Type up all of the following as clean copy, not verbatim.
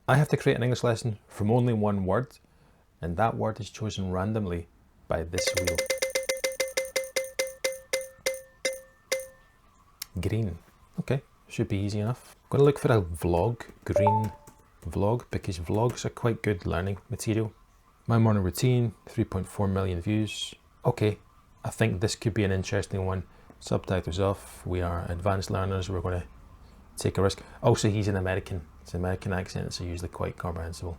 I have to create an English lesson from only one word, and that word is chosen randomly by this wheel. Green. Okay, should be easy enough. I'm going to look for a vlog, green vlog, because vlogs are quite good learning material. My morning routine, 3.4 million views. Okay, I think this could be an interesting one. Subtitles off, we are advanced learners, we're going to take a risk. Also, he's an American. It's an American accent, so usually quite comprehensible.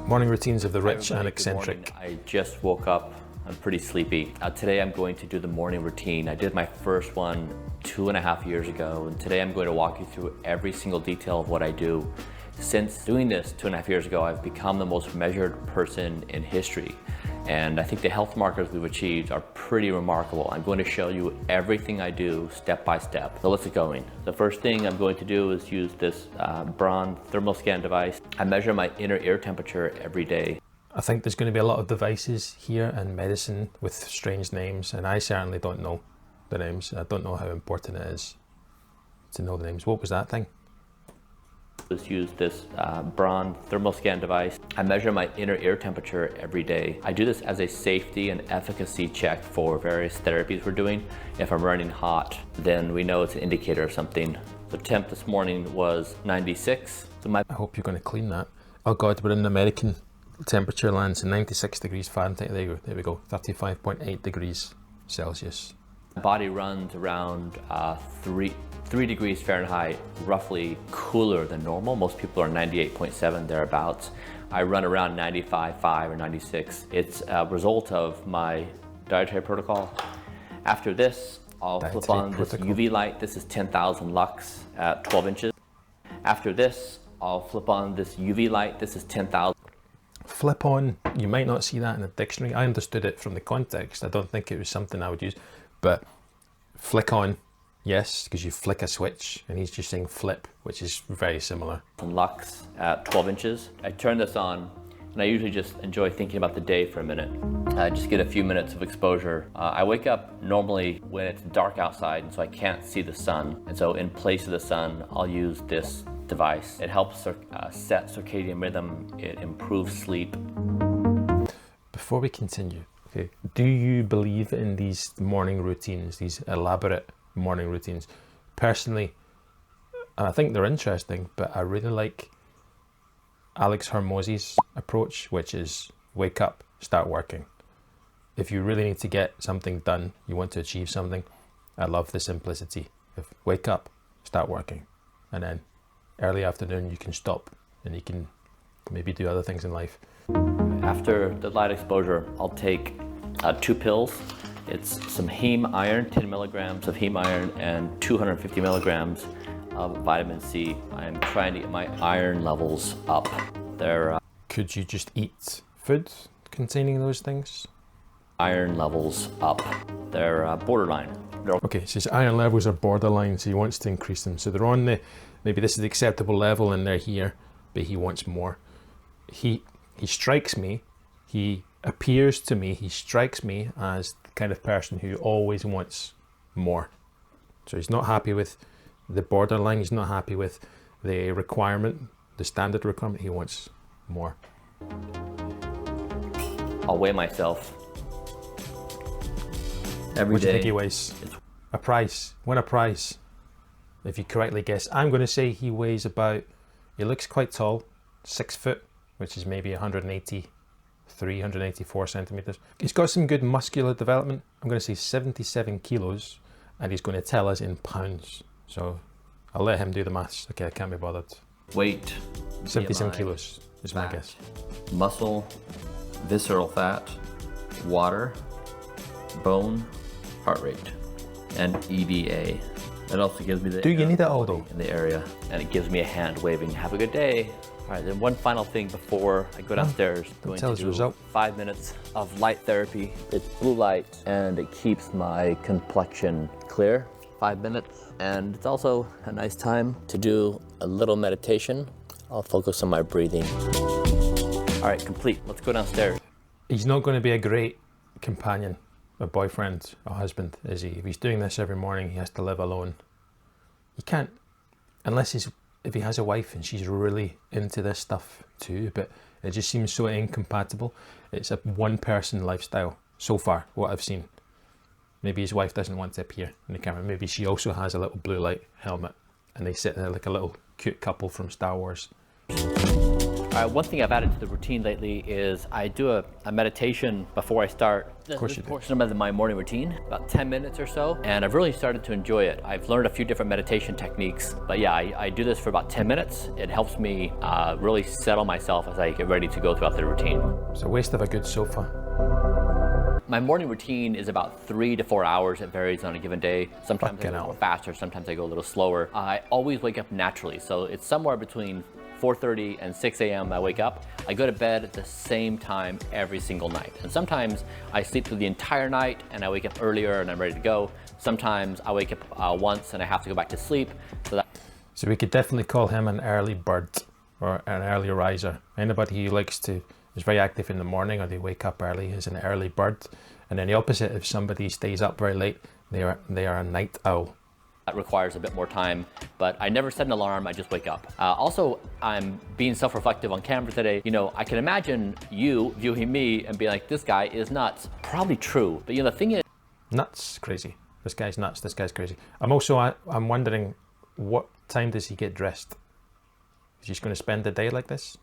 Morning routines of the rich and eccentric. I just woke up. I'm pretty sleepy. Today I'm going to do the morning routine. I did my first one 2.5 years ago, and today I'm going to walk you through every single detail of what I do. Since doing this 2.5 years ago, I've become the most measured person in history. And I think the health markers we've achieved are pretty remarkable. I'm going to show you everything I do step by step. So let's get going. The first thing I'm going to do is use this Braun thermal scan device. I measure my inner ear temperature every day. I think there's going to be a lot of devices here in medicine with strange names, and I certainly don't know the names. I don't know how important it is to know the names. What was that thing? Let's use this Braun thermal scan device. I measure my inner ear temperature every day. I do this as a safety and efficacy check for various therapies we're doing. If I'm running hot, then we know it's an indicator of something. The temp this morning was 96. So I hope you're going to clean that. Oh God, we're in American temperature land, so 96 degrees Fahrenheit. There we go, 35.8 degrees Celsius. My body runs around 3 degrees Fahrenheit, roughly cooler than normal. Most people are 98.7 thereabouts. I run around 95.5 or 96. It's a result of my dietary protocol. After this, I'll flip on this UV light. This is 10,000 lux at 12 inches. After this, I'll flip on this UV light. This is 10,000. Flip on, you might not see that in a dictionary. I understood it from the context. I don't think it was something I would use, but flick on, yes, because you flick a switch, and he's just saying flip, which is very similar. Lux at 12 inches. I turn this on, and I usually just enjoy thinking about the day for a minute. I just get a few minutes of exposure. I wake up normally when it's dark outside, and so I can't see the sun. And so in place of the sun, I'll use this device. It helps set circadian rhythm. It improves sleep. Before we continue, okay, do you believe in these morning routines, these elaborate morning routines? Personally, I think they're interesting, but I really like Alex Hormozy's approach, which is wake up, start working. If you really need to get something done, you want to achieve something, I love the simplicity of wake up, start working, and then early afternoon you can stop and you can maybe do other things in life. After the light exposure, I'll take 2 pills. It's some heme iron, 10 milligrams of heme iron and 250 milligrams of vitamin C. I'm trying to get my iron levels up. Could you just eat food containing those things? Iron levels up. They're borderline. Okay, so his iron levels are borderline, so he wants to increase them. So they're on the, maybe this is the acceptable level and they're here, but he wants more. He strikes me, he appears to me, he strikes me as the kind of person who always wants more. So he's not happy with the borderline, he's not happy with the requirement, the standard requirement, he wants more. I'll weigh myself every day. What do you think he weighs? A prize, win a prize. If you correctly guess, I'm going to say he weighs about, he looks quite tall, 6 foot, which is maybe 183, 184 centimeters. He's got some good muscular development. I'm going to say 77 kilos, and he's going to tell us in pounds. So I'll let him do the maths. Okay, I can't be bothered. Weight. 77 BMI, kilos is my guess. Muscle, visceral fat, water, bone, heart rate, and EVA. It also gives me the Do you need it all though? In the area, and it gives me a hand waving, have a good day. All right, then one final thing before I go downstairs. Going to do 5 minutes of light therapy. It's blue light, and it keeps my complexion clear. 5 minutes, and it's also a nice time to do a little meditation. I'll focus on my breathing. All right, complete. Let's go downstairs. He's not going to be a great companion, a boyfriend, a husband, is he? If he's doing this every morning, he has to live alone. He can't, unless if he has a wife and she's really into this stuff too, but it just seems so incompatible. It's a one-person lifestyle so far, what I've seen. Maybe his wife doesn't want to appear in the camera. Maybe she also has a little blue light helmet and they sit there like a little cute couple from Star Wars. One thing I've added to the routine lately is I do a meditation before I start this portion of my morning routine, about 10 minutes or so, and I've really started to enjoy it. I've learned a few different meditation techniques, but yeah, I do this for about 10 minutes. It helps me really settle myself as I get ready to go throughout the routine. It's a waste of a good sofa. My morning routine is about 3 to 4 hours. It varies on a given day. Sometimes I go a little faster, sometimes I go a little slower. I always wake up naturally, so it's somewhere between 4:30 and 6 a.m. I wake up. I go to bed at the same time every single night. And sometimes I sleep through the entire night and I wake up earlier and I'm ready to go. Sometimes I wake up once and I have to go back to sleep. So we could definitely call him an early bird or an early riser. Anybody who is very active in the morning or they wake up early is an early bird. And then the opposite, if somebody stays up very late, they are a night owl. That requires a bit more time, but I never set an alarm, I just wake up. Also, I'm being self-reflective on camera today. You know, I can imagine you viewing me and being like, this guy is nuts. Probably true, but you know, the thing is... Nuts, crazy. This guy's nuts, this guy's crazy. I'm wondering, what time does he get dressed? Is he just going to spend the day like this?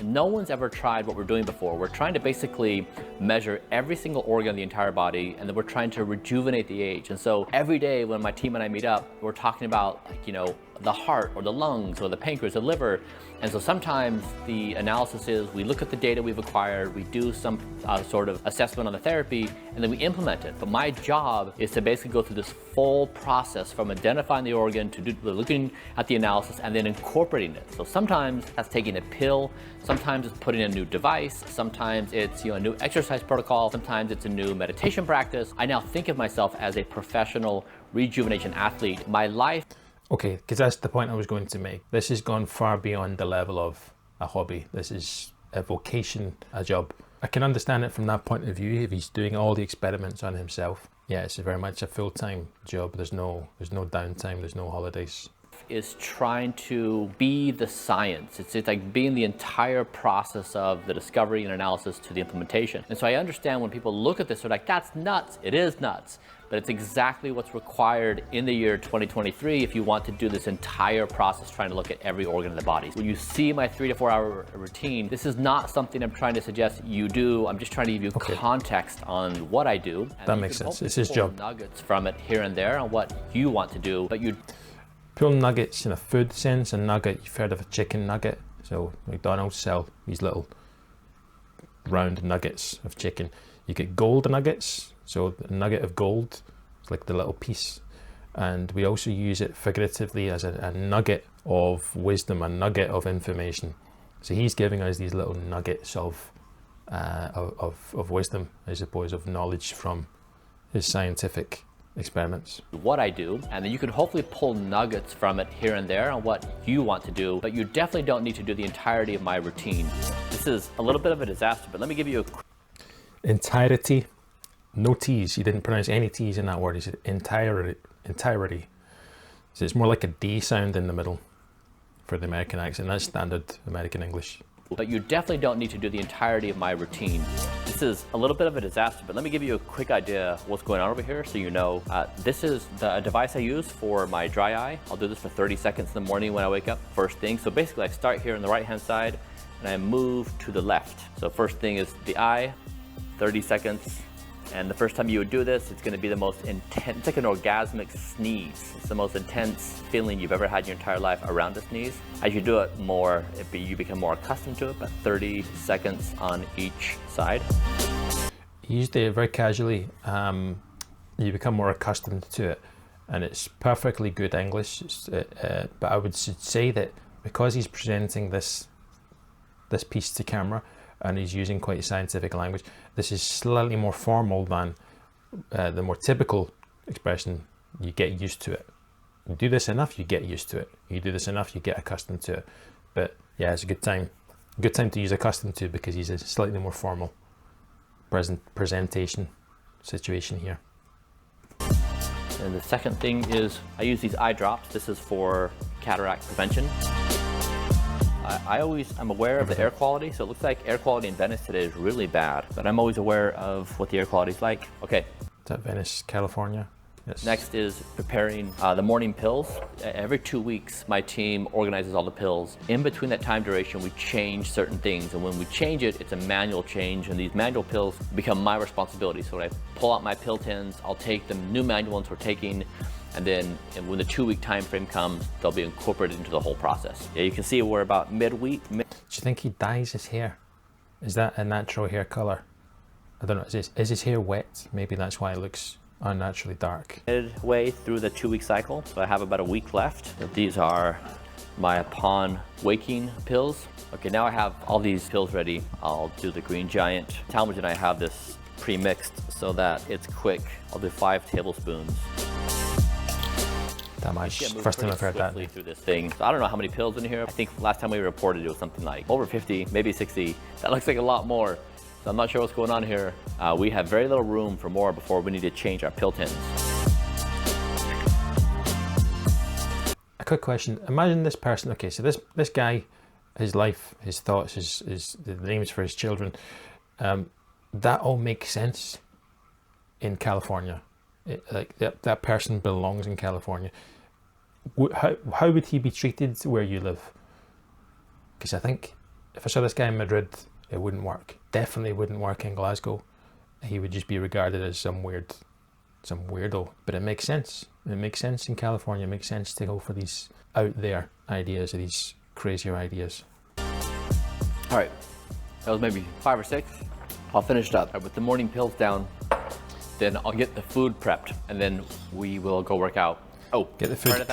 No one's ever tried what we're doing before. We're trying to basically measure every single organ of the entire body, and then we're trying to rejuvenate the age. And so every day when my team and I meet up, we're talking about, like, you know, the heart or the lungs or the pancreas, the liver. And so sometimes the analysis is we look at the data we've acquired, we do some sort of assessment on the therapy, and then we implement it. But my job is to basically go through this full process from identifying the organ to looking at the analysis and then incorporating it. So sometimes that's taking a pill, sometimes it's putting in a new device, sometimes it's, you know, a new exercise protocol, sometimes it's a new meditation practice. I now think of myself as a professional rejuvenation athlete. My life... Okay, because that's the point I was going to make. This has gone far beyond the level of a hobby. This is a vocation, a job. I can understand it from that point of view if he's doing all the experiments on himself. Yeah, it's very much a full-time job. There's no downtime, there's no holidays. Is trying to be the science. It's like being the entire process of the discovery and analysis to the implementation. And so I understand when people look at this, they're like, that's nuts. It is nuts. But it's exactly what's required in the year 2023 if you want to do this entire process trying to look at every organ in the body. When you see my 3 to 4 hour routine, this is not something I'm trying to suggest you do. I'm just trying to give you context on what I do. And that makes sense. It's his job. Nuggets from it here and there on what you want to do, but you pull nuggets in a food sense. A nugget, you've heard of a chicken nugget. So McDonald's sell these little round nuggets of chicken. You get gold nuggets. So a nugget of gold, it's like the little piece. And we also use it figuratively as a nugget of wisdom, a nugget of information. So he's giving us these little nuggets of wisdom, I suppose, of knowledge from his scientific experiments. What I do, and then you can hopefully pull nuggets from it here and there on what you want to do, but you definitely don't need to do the entirety of my routine. This is a little bit of a disaster, but let me give you a... Entirety. No T's. He didn't pronounce any T's in that word. He said entirety. So it's more like a D sound in the middle for the American accent. That's standard American English. But you definitely don't need to do the entirety of my routine. This is a little bit of a disaster, but let me give you a quick idea of what's going on over here so you know. This is the device I use for my dry eye. I'll do this for 30 seconds in the morning when I wake up, first thing. So basically I start here on the right-hand side and I move to the left. So first thing is the eye, 30 seconds. And the first time you would do this, it's going to be the most intense, it's like an orgasmic sneeze. It's the most intense feeling you've ever had in your entire life around a sneeze. As you do it more, you become more accustomed to it, but 30 seconds on each side. He used it very casually. You become more accustomed to it, and it's perfectly good English. But I would say that because he's presenting this piece to camera, and he's using quite scientific language, this is slightly more formal than the more typical expression, you get used to it. You do this enough, you get used to it. You do this enough, you get accustomed to it. But yeah, it's a good time. Good time to use accustomed to because he's a slightly more formal presentation situation here. And the second thing is I use these eye drops. This is for cataract prevention. I'm aware of the air quality, so it looks like air quality in Venice today is really bad, but I'm always aware of what the air quality is like. Okay. Is that Venice, California? Yes. Next is preparing the morning pills. Every 2 weeks, my team organizes all the pills. In between that time duration, we change certain things, and when we change it, it's a manual change, and these manual pills become my responsibility. So when I pull out my pill tins, I'll take the new manual ones we're taking, and then when the 2 week time frame comes, they'll be incorporated into the whole process. Yeah, you can see we're about midweek. Do you think he dyes his hair? Is that a natural hair color? I don't know. Is his hair wet? Maybe that's why it looks unnaturally dark. Midway through the 2 week cycle, so I have about a week left. These are my upon waking pills. Okay, now I have all these pills ready. I'll do the Green Giant. Talmadge and I have this pre-mixed so that it's quick. I'll do 5 tablespoons. That much. First time I've heard that. Through this thing. So I don't know how many pills in here. I think last time we reported it was something like over 50, maybe 60. That looks like a lot more. So I'm not sure what's going on here. We have very little room for more before we need to change our pill tins. A quick question. Imagine this person. Okay, so this guy, his life, his thoughts, the names for his children, that all makes sense in California. Like that person belongs in California. How would he be treated where you live? Because I think if I saw this guy in Madrid, it wouldn't work. Definitely wouldn't work in Glasgow. He would just be regarded as some weirdo. But it makes sense. It makes sense in California. It makes sense to go for these out there ideas, or these crazier ideas. All right, that was maybe 5 or 6. I'll finish it up. With the morning pills down, then I'll get the food prepped, and then we will go work out. Oh, get the food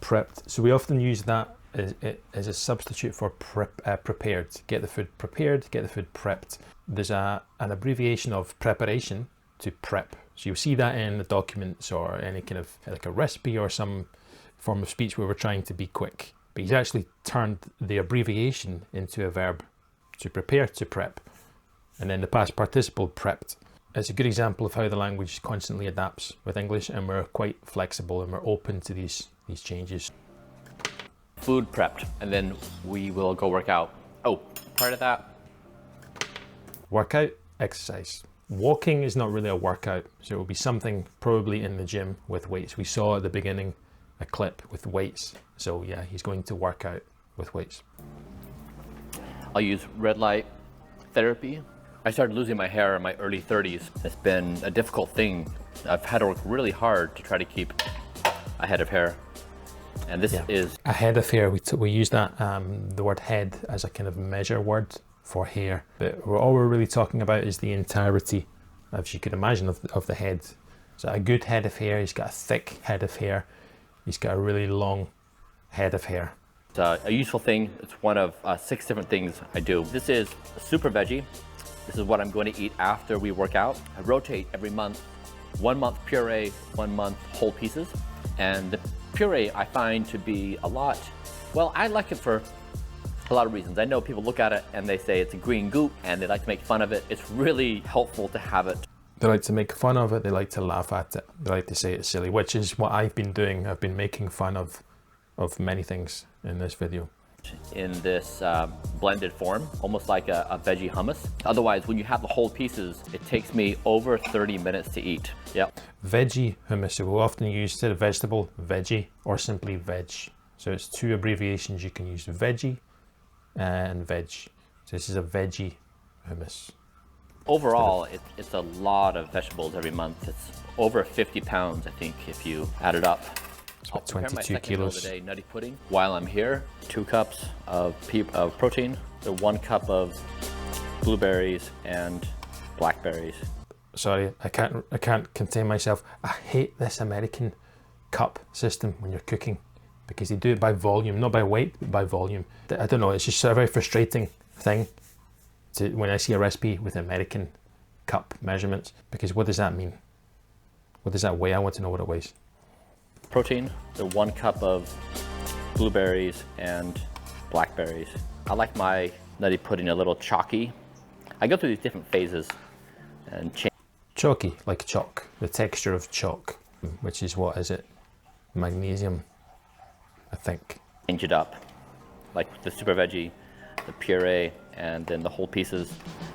prepped. So we often use that as a substitute for prepared. Get the food prepared, get the food prepped. There's an abbreviation of preparation to prep. So you'll see that in the documents or any kind of like a recipe or some form of speech where we're trying to be quick. But he's actually turned the abbreviation into a verb, to prepare, to prep. And then the past participle, prepped. It's a good example of how the language constantly adapts with English, and we're quite flexible and we're open to these changes. Food prepped, and then we will go work out. Oh, part of that. Workout, exercise. Walking is not really a workout, so it will be something probably in the gym with weights. We saw at the beginning a clip with weights. So yeah, he's going to work out with weights. I'll use red light therapy. I started losing my hair in my early 30s. It's been a difficult thing. I've had to work really hard to try to keep a head of hair. And this is a head of hair. We use that the word head as a kind of measure word for hair. But all we're really talking about is the entirety, as you could imagine, of the head. So a good head of hair. He's got a thick head of hair. He's got a really long head of hair. It's a useful thing. It's one of 6 different things I do. This is super veggie. This is what I'm going to eat after we work out. I rotate every month. 1 month puree, 1 month whole pieces. And the puree I find to be a lot, well, I like it for a lot of reasons. I know people look at it and they say it's a green goop and they like to make fun of it. It's really helpful to have it. They like to make fun of it, they like to laugh at it, they like to say it's silly, which is what I've been doing. I've been making fun of many things in this video. In this blended form, almost like a veggie hummus. Otherwise, when you have the whole pieces, it takes me over 30 minutes to eat. Yep. Veggie hummus, so we'll often use, instead of vegetable, veggie, or simply veg. So it's 2 abbreviations you can use, veggie and veg. So this is a veggie hummus. Overall, it's a lot of vegetables every month. It's over 50 pounds, I think, if you add it up. I'll prepare 22 kilos today, nutty pudding. While I'm here, 2 cups of protein, 1 cup of blueberries and blackberries. Sorry, I can't contain myself. I hate this American cup system when you're cooking, because they do it by volume, not by weight, but by volume. I don't know, it's just a very frustrating thing when I see a recipe with American cup measurements, because what does that mean? What does that weigh? I want to know what it weighs. Protein, 1 cup of blueberries and blackberries. I like my nutty pudding a little chalky. I go through these different phases and change. Chalky, like chalk, the texture of chalk, which is what is it? Magnesium, I think. Change it up, like the super veggie, the puree, and then the whole pieces.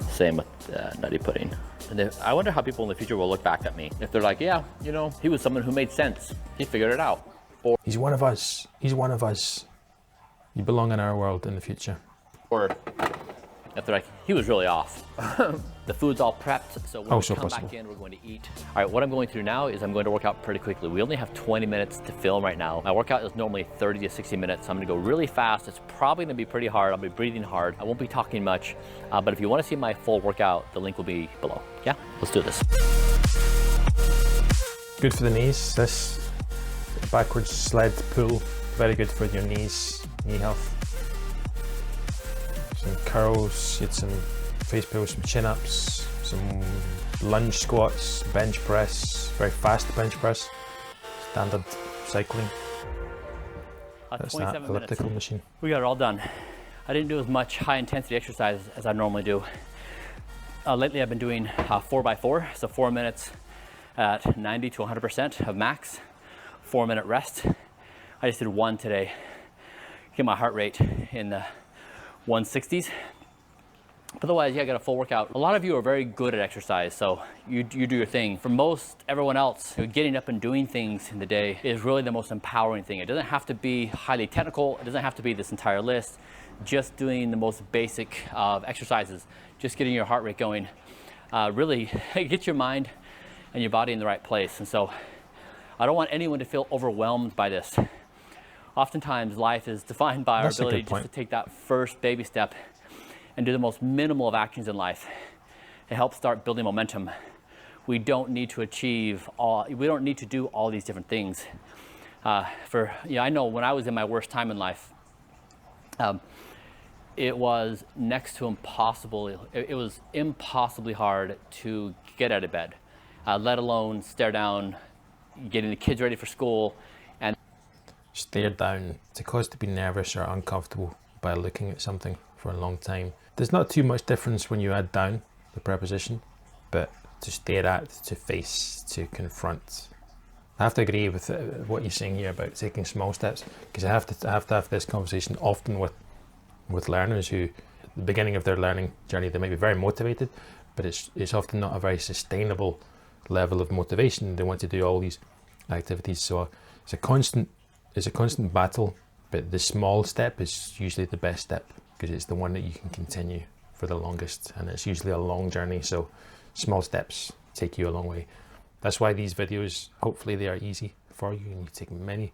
Same with nutty pudding. And then I wonder how people in the future will look back at me. If they're like, yeah, you know, he was someone who made sense. He figured it out. Or he's one of us. He's one of us. You belong in our world in the future. Or if they're like, he was really off. The food's all prepped, so when we come back in, we're going to eat. All right, what I'm going through now is I'm going to work out pretty quickly. We only have 20 minutes to film right now. My workout is normally 30 to 60 minutes, so I'm gonna go really fast. It's probably gonna be pretty hard. I'll be breathing hard. I won't be talking much, but if you wanna see my full workout, the link will be below. Yeah, let's do this. Good for the knees, this backwards sled pull. Very good for your knees, knee health. Some curls, you had some face pulls, some chin-ups, some lunge squats, bench press, very fast bench press, standard cycling. That's that elliptical machine. We got it all done. I didn't do as much high intensity exercise as I normally do. Lately I've been doing 4x4, so 4 minutes at 90 to 100% of max, 4-minute rest. I just did one today. Get my heart rate in the 160s. Otherwise, yeah, I got a full workout. A lot of you are very good at exercise, so you do your thing. For most everyone else, getting up and doing things in the day is really the most empowering thing. It doesn't have to be highly technical. It doesn't have to be this entire list. Just doing the most basic of exercises, just getting your heart rate going, really get your mind and your body in the right place. And so I don't want anyone to feel overwhelmed by this. Oftentimes life is defined by our ability just to take that first baby step and do the most minimal of actions in life. It helps start building momentum. We don't need to we don't need to do all these different things. I know when I was in my worst time in life, it was next to impossible. It was impossibly hard to get out of bed, let alone stare down, getting the kids ready for school. And stare down, it's a cause to be nervous or uncomfortable by looking at something for a long time. There's not too much difference when you add down the preposition, but to stare at, to face, to confront. I have to agree with what you're saying here about taking small steps, because I have to have this conversation often with learners who, at the beginning of their learning journey, they might be very motivated, but it's often not a very sustainable level of motivation. They want to do all these activities, so it's a constant battle. But the small step is usually the best step, because it's the one that you can continue for the longest, and it's usually a long journey, so small steps take you a long way. That's why these videos, hopefully they are easy for you, and you take many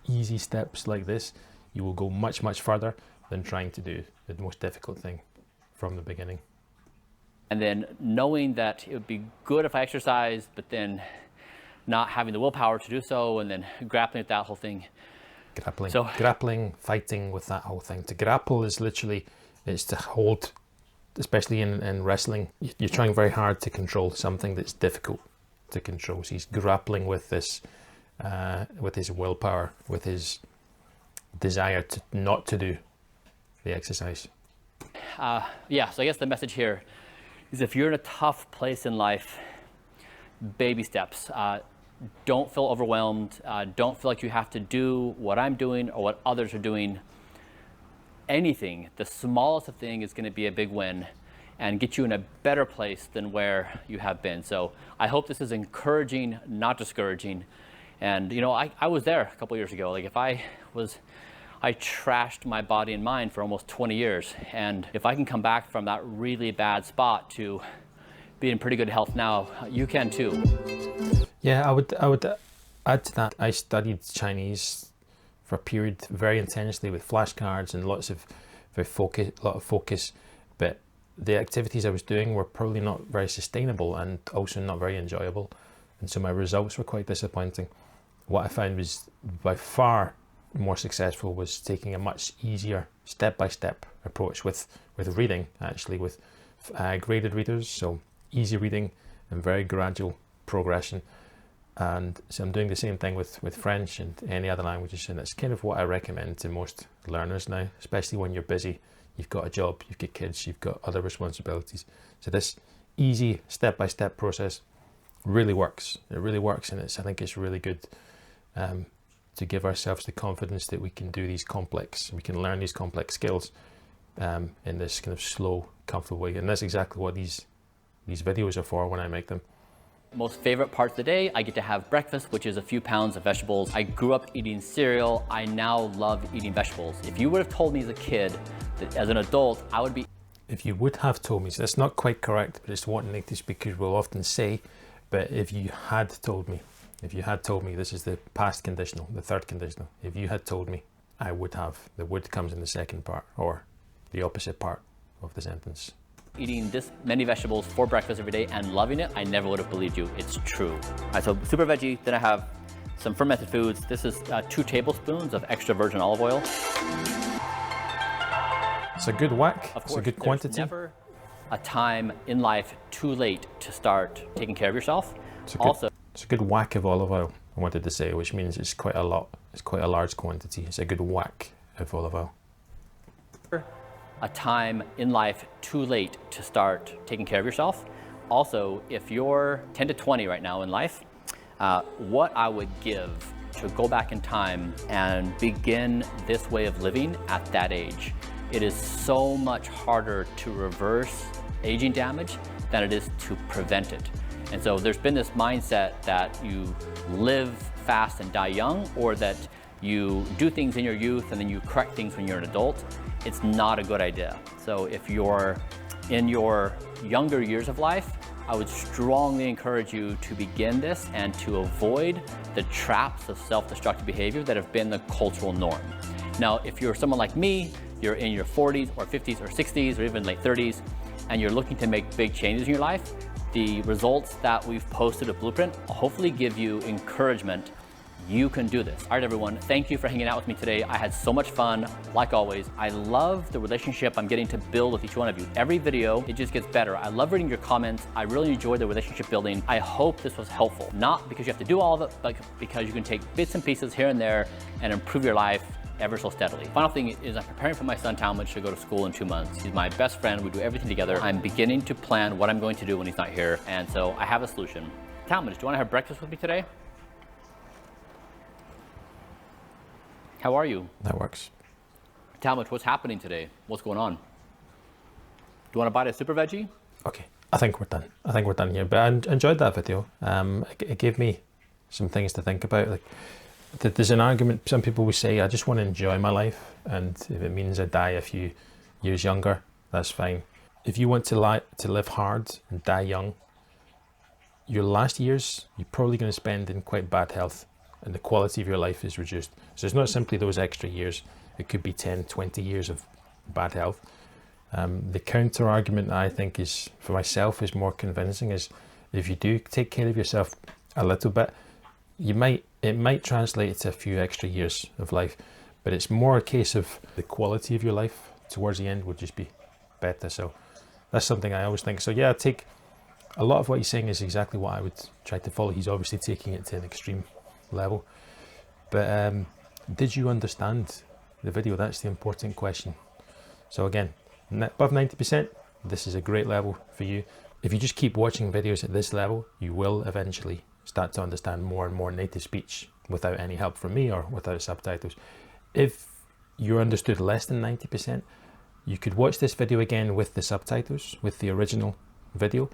easy steps like this, you will go much, much further than trying to do the most difficult thing from the beginning. And then knowing that it would be good if I exercised, but then not having the willpower to do so, and then grappling with that whole thing. Grappling, fighting with that whole thing. To grapple is literally, it's to hold, especially in wrestling, you're trying very hard to control something that's difficult to control. So he's grappling with this, with his willpower, with his desire to not to do the exercise. So I guess the message here is, if you're in a tough place in life, baby steps. Don't feel overwhelmed. Don't feel like you have to do what I'm doing or what others are doing. Anything, the smallest of thing is going to be a big win and get you in a better place than where you have been. So I hope this is encouraging, not discouraging. And you know, I was there a couple years ago. Like I trashed my body and mind for almost 20 years. And if I can come back from that really bad spot to be in pretty good health now, you can too. Yeah, I would add to that. I studied Chinese for a period very intensely with flashcards and lot of focus, but the activities I was doing were probably not very sustainable and also not very enjoyable, and so my results were quite disappointing. What I found was by far more successful was taking a much easier step-by-step approach with reading, actually, with graded readers, so easy reading and very gradual progression. And so I'm doing the same thing with French and any other languages, and it's kind of what I recommend to most learners now, especially when you're busy. you've got a job, you've got kids, you've got other responsibilities. So this easy step-by-step process really works. It really works, and I think it's really good to give ourselves the confidence that we can do we can learn these complex skills in this kind of slow, comfortable way. And that's exactly what these videos are for when I make them. Most favorite part of the day, I get to have breakfast, which is a few pounds of vegetables. I grew up eating cereal. I now love eating vegetables. If you would have told me as a kid that as an adult, I would be... If you would have told me, so that's not quite correct, but it's what native speakers will often say. But if you had told me, this is the past conditional, the third conditional. If you had told me, I would have. The would comes in the second part, or the opposite part of the sentence. Eating this many vegetables for breakfast every day and loving it, I never would have believed you. It's true. All right, so super veggie. Then I have some fermented foods. This is 2 tablespoons of extra virgin olive oil. It's a good whack. Of course, it's a good quantity. There's never a time in life too late to start taking care of yourself. It's a good whack of olive oil, I wanted to say, which means it's quite a lot. It's quite a large quantity. It's a good whack of olive oil. A time in life too late to start taking care of yourself. Also, if you're 10 to 20 right now in life, what I would give to go back in time and begin this way of living at that age. It is so much harder to reverse aging damage than it is to prevent it. And so there's been this mindset that you live fast and die young, or that you do things in your youth and then you correct things when you're an adult. It's not a good idea. So if you're in your younger years of life, I would strongly encourage you to begin this and to avoid the traps of self-destructive behavior that have been the cultural norm. Now, if you're someone like me, you're in your 40s or 50s or 60s or even late 30s, and you're looking to make big changes in your life, the results that we've posted at Blueprint will hopefully give you encouragement. You can do this. All right, everyone, thank you for hanging out with me today. I had so much fun, like always. I love the relationship I'm getting to build with each one of you. Every video, it just gets better. I love reading your comments. I really enjoy the relationship building. I hope this was helpful, not because you have to do all of it, but because you can take bits and pieces here and there and improve your life ever so steadily. Final thing is I'm preparing for my son Talmadge to go to school in 2 months. He's my best friend. We do everything together. I'm beginning to plan what I'm going to do when he's not here, and so I have a solution. Talmadge, do you want to have breakfast with me today? How are you? That works. Talmadge, what's happening today? What's going on? Do you want to bite a super veggie? Okay, I think we're done. I think we're done here, but I enjoyed that video. It gave me some things to think about. Like, there's an argument, some people will say, I just want to enjoy my life, and if it means I die a few years younger, that's fine. If you want to live hard and die young, your last years, you're probably going to spend in quite bad health, and the quality of your life is reduced. So it's not simply those extra years, it could be 10, 20 years of bad health. The counter argument I think is, for myself, is more convincing, is if you do take care of yourself a little bit, it might translate to a few extra years of life, but it's more a case of the quality of your life towards the end would just be better. So that's something I always think. So yeah, take a lot of what he's saying is exactly what I would try to follow. He's obviously taking it to an extreme level, but did you understand the video? That's the important question. So again, above 90%, this is a great level for you. If you just keep watching videos at this level, you will eventually start to understand more and more native speech without any help from me or without subtitles. If you understood less than 90%, you could watch this video again with the subtitles, with the original video.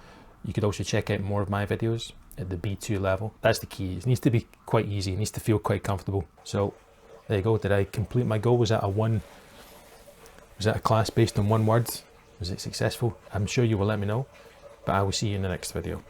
You could also check out more of my videos at the B2 level. That's the key. It needs to be quite easy. It needs to feel quite comfortable. So there you go. Did I complete my goal? Was that a class based on one word? Was it successful? I'm sure you will let me know, but I will see you in the next video.